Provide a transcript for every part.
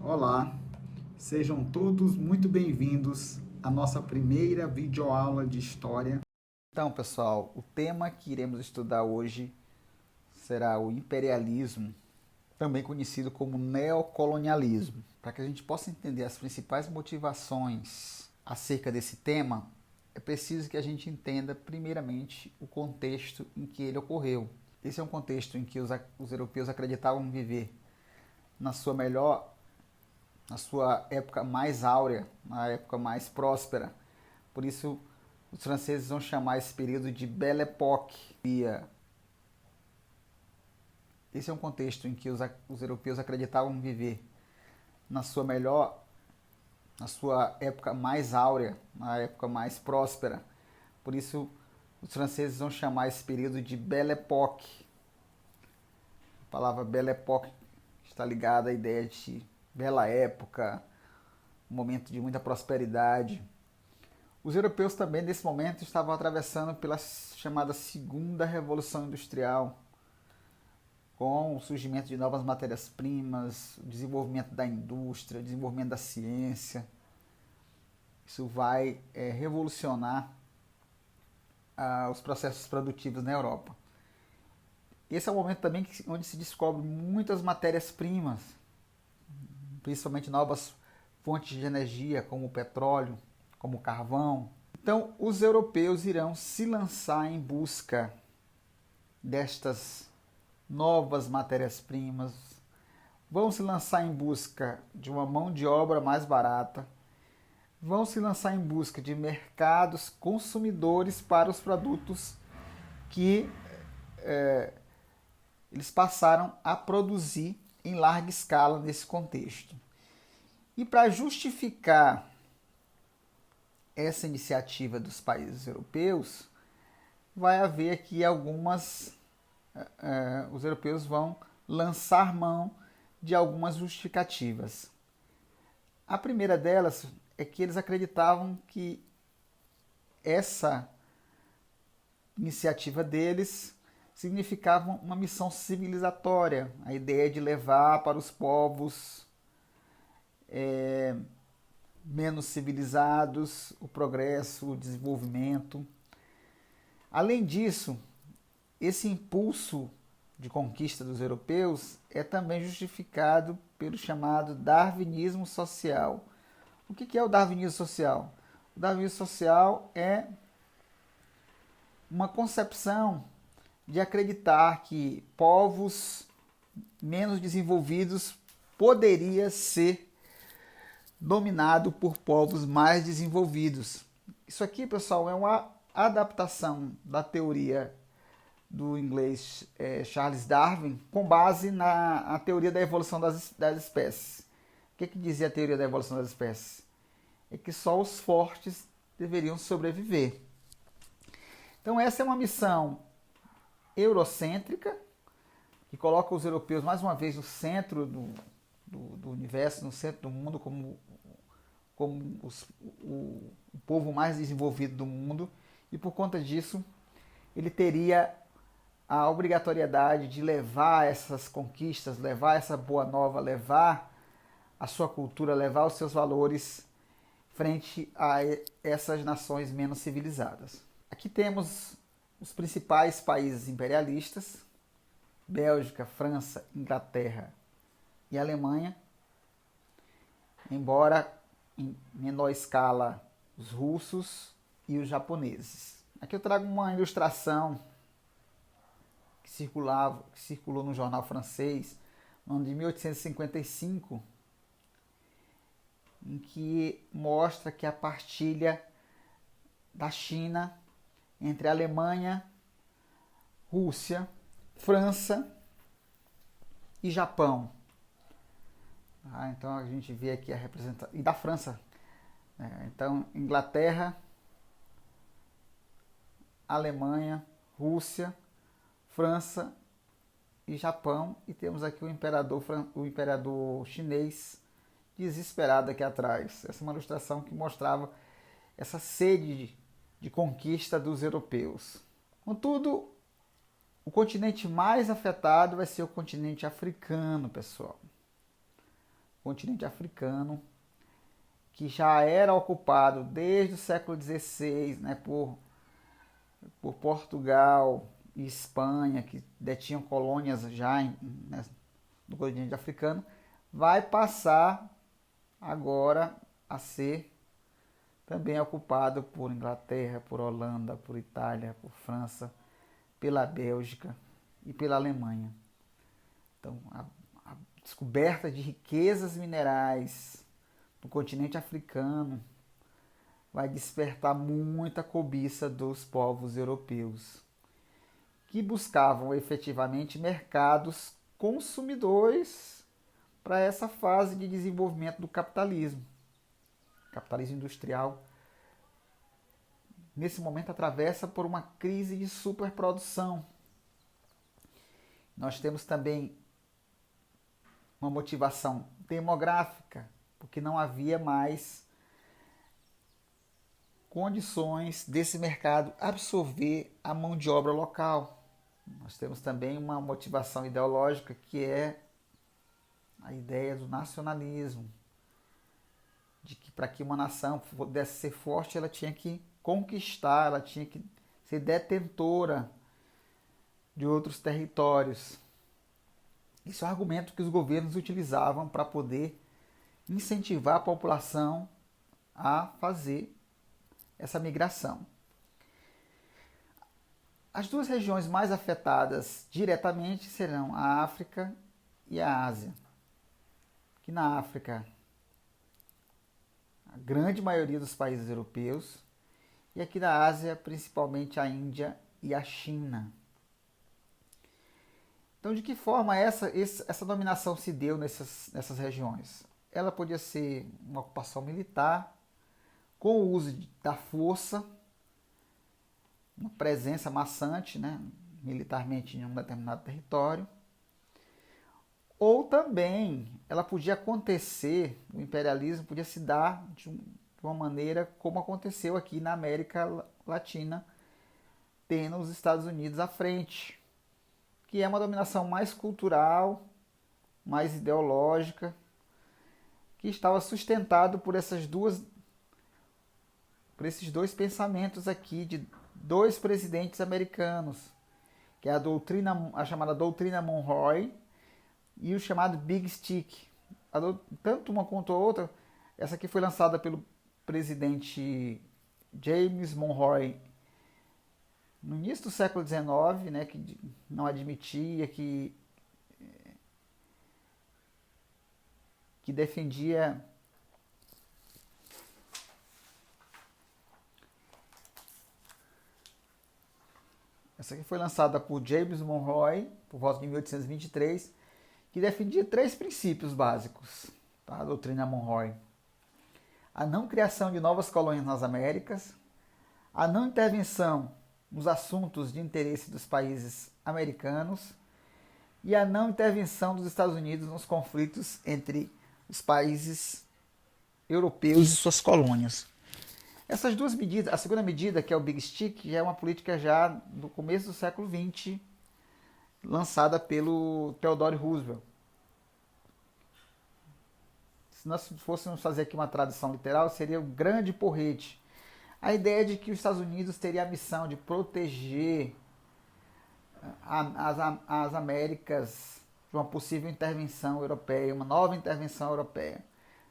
Olá, sejam todos muito bem-vindos à nossa primeira videoaula de História. Então, pessoal, o tema que iremos estudar hoje será o imperialismo, também conhecido como neocolonialismo. Para que a gente possa entender as principais motivações acerca desse tema, é preciso que a gente entenda, primeiramente, o contexto em que ele ocorreu. Esse é um contexto em que os europeus acreditavam viver na sua época mais áurea, na época mais próspera. Por isso, os franceses vão chamar esse período de Belle Époque. Esse é um contexto em que os europeus acreditavam viver na sua época mais áurea, na época mais próspera. Por isso, os franceses vão chamar esse período de Belle Époque. A palavra Belle Époque está ligada à ideia de bela época, um momento de muita prosperidade. Os europeus também, nesse momento, estavam atravessando pela chamada Segunda Revolução Industrial, com o surgimento de novas matérias-primas, o desenvolvimento da indústria, o desenvolvimento da ciência. Isso vai revolucionar os processos produtivos na Europa. Esse é o momento também onde se descobre muitas matérias-primas, principalmente novas fontes de energia, como o petróleo, como o carvão. Então, os europeus irão se lançar em busca destas novas matérias-primas, vão se lançar em busca de uma mão de obra mais barata, vão se lançar em busca de mercados consumidores para os produtos que eles passaram a produzir em larga escala nesse contexto. E para justificar essa iniciativa dos países europeus, vai haver aqui os europeus vão lançar mão de algumas justificativas. A primeira delas é que eles acreditavam que essa iniciativa deles significava uma missão civilizatória, a ideia de levar para os povos menos civilizados o progresso, o desenvolvimento. Além disso, esse impulso de conquista dos europeus é também justificado pelo chamado darwinismo social. O que é o darwinismo social? O darwinismo social é uma concepção de acreditar que povos menos desenvolvidos poderia ser dominado por povos mais desenvolvidos. Isso aqui, pessoal, é uma adaptação da teoria do inglês Charles Darwin com base na teoria da evolução das espécies. O que dizia a teoria da evolução das espécies? É que só os fortes deveriam sobreviver. Então essa é uma missão eurocêntrica que coloca os europeus mais uma vez no centro do universo, no centro do mundo, como o povo mais desenvolvido do mundo, e por conta disso ele teria a obrigatoriedade de levar essas conquistas, levar essa boa nova, levar a sua cultura, levar os seus valores frente a essas nações menos civilizadas. Aqui temos os principais países imperialistas: Bélgica, França, Inglaterra e Alemanha, embora em menor escala os russos e os japoneses. Aqui eu trago uma ilustração que circulou no jornal francês no ano de 1855, em que mostra que a partilha da China entre Alemanha, Rússia, França e Japão. Então a gente vê aqui a representação. E da França. Então, Inglaterra, Alemanha, Rússia, França e Japão. E temos aqui o imperador chinês desesperado aqui atrás. Essa é uma ilustração que mostrava essa sede de conquista dos europeus. Contudo, o continente mais afetado vai ser o continente africano, pessoal. O continente africano, que já era ocupado desde o século XVI, né, por Portugal e Espanha, que detinham colônias já no continente africano, vai passar agora a ser também ocupado por Inglaterra, por Holanda, por Itália, por França, pela Bélgica e pela Alemanha. Então, a descoberta de riquezas minerais no continente africano vai despertar muita cobiça dos povos europeus, que buscavam efetivamente mercados consumidores para essa fase de desenvolvimento do capitalismo. O capitalismo industrial, nesse momento, atravessa por uma crise de superprodução. Nós temos também uma motivação demográfica, porque não havia mais condições desse mercado absorver a mão de obra local. Nós temos também uma motivação ideológica, que é a ideia do nacionalismo, de que para que uma nação pudesse ser forte, ela tinha que conquistar, ela tinha que ser detentora de outros territórios. Esse é um argumento que os governos utilizavam para poder incentivar a população a fazer essa migração. As duas regiões mais afetadas diretamente serão a África e a Ásia. Que na África, a grande maioria dos países europeus, e aqui na Ásia, principalmente a Índia e a China. Então, de que forma essa dominação se deu nessas regiões? Ela podia ser uma ocupação militar, com o uso da força, uma presença maçante, né, militarmente em um determinado território. Ou também ela podia acontecer, o imperialismo podia se dar de uma maneira como aconteceu aqui na América Latina, tendo os Estados Unidos à frente, que é uma dominação mais cultural, mais ideológica, que estava sustentado por esses dois pensamentos aqui de dois presidentes americanos, que é a chamada doutrina Monroe e o chamado Big Stick. Tanto uma quanto a outra, essa aqui foi lançada pelo presidente James Monroe no início do século XIX, né, que não admitia, que defendia essa aqui foi lançada por James Monroe por volta de 1823, que defendia 3 princípios básicos, tá? A doutrina Monroe: a não criação de novas colônias nas Américas, a não intervenção nos assuntos de interesse dos países americanos e a não intervenção dos Estados Unidos nos conflitos entre os países europeus e suas colônias. Essas duas medidas, a segunda medida, que é o Big Stick, já é uma política já do começo do século XX, lançada pelo Theodore Roosevelt. Se nós fôssemos fazer aqui uma tradução literal, seria o grande porrete. A ideia de que os Estados Unidos teria a missão de proteger as Américas de uma possível intervenção europeia, uma nova intervenção europeia.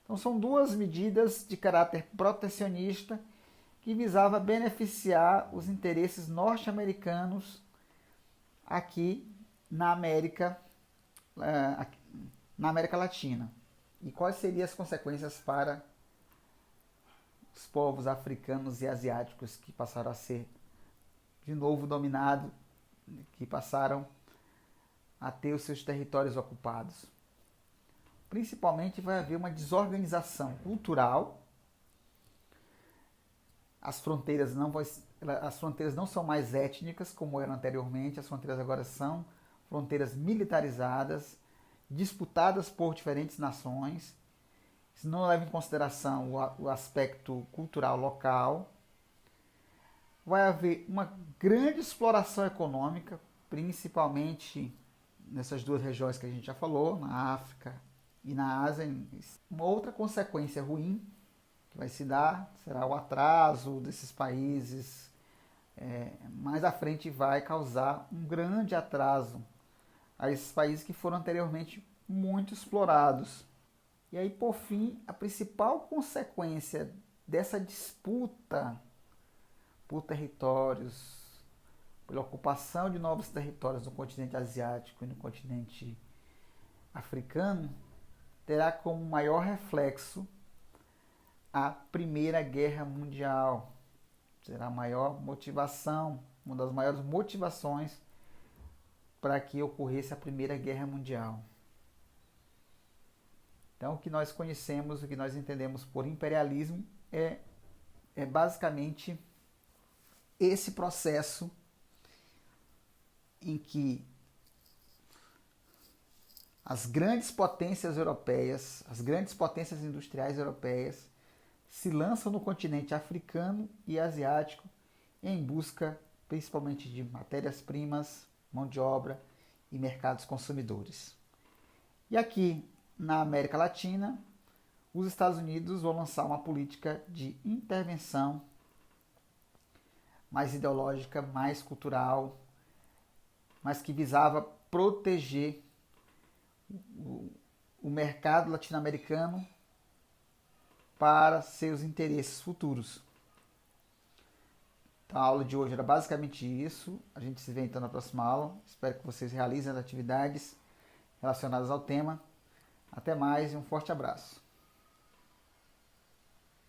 Então são duas medidas de caráter protecionista que visava beneficiar os interesses norte-americanos aqui na América Latina. E quais seriam as consequências para os povos africanos e asiáticos que passaram a ser de novo dominados, que passaram a ter os seus territórios ocupados? Principalmente vai haver uma desorganização cultural. As fronteiras não são mais étnicas como eram anteriormente, as fronteiras agora são fronteiras militarizadas, disputadas por diferentes nações. Isso não leva em consideração o aspecto cultural local. Vai haver uma grande exploração econômica, principalmente nessas duas regiões que a gente já falou, na África E na Ásia, uma outra consequência ruim que vai se dar será o atraso desses países. Mais à frente vai causar um grande atraso a esses países que foram anteriormente muito explorados. E aí, por fim, a principal consequência dessa disputa por territórios, pela ocupação de novos territórios no continente asiático e no continente africano, terá como maior reflexo a Primeira Guerra Mundial. Será a maior motivação, uma das maiores motivações para que ocorresse a Primeira Guerra Mundial. Então, o que nós conhecemos, o que nós entendemos por imperialismo é basicamente esse processo em que as grandes potências europeias, as grandes potências industriais europeias, se lançam no continente africano e asiático em busca principalmente de matérias-primas, mão de obra e mercados consumidores. E aqui na América Latina, os Estados Unidos vão lançar uma política de intervenção mais ideológica, mais cultural, mas que visava proteger o mercado latino-americano para seus interesses futuros. Então, a aula de hoje era basicamente isso. A gente se vê então na próxima aula. Espero que vocês realizem as atividades relacionadas ao tema. Até mais e um forte abraço.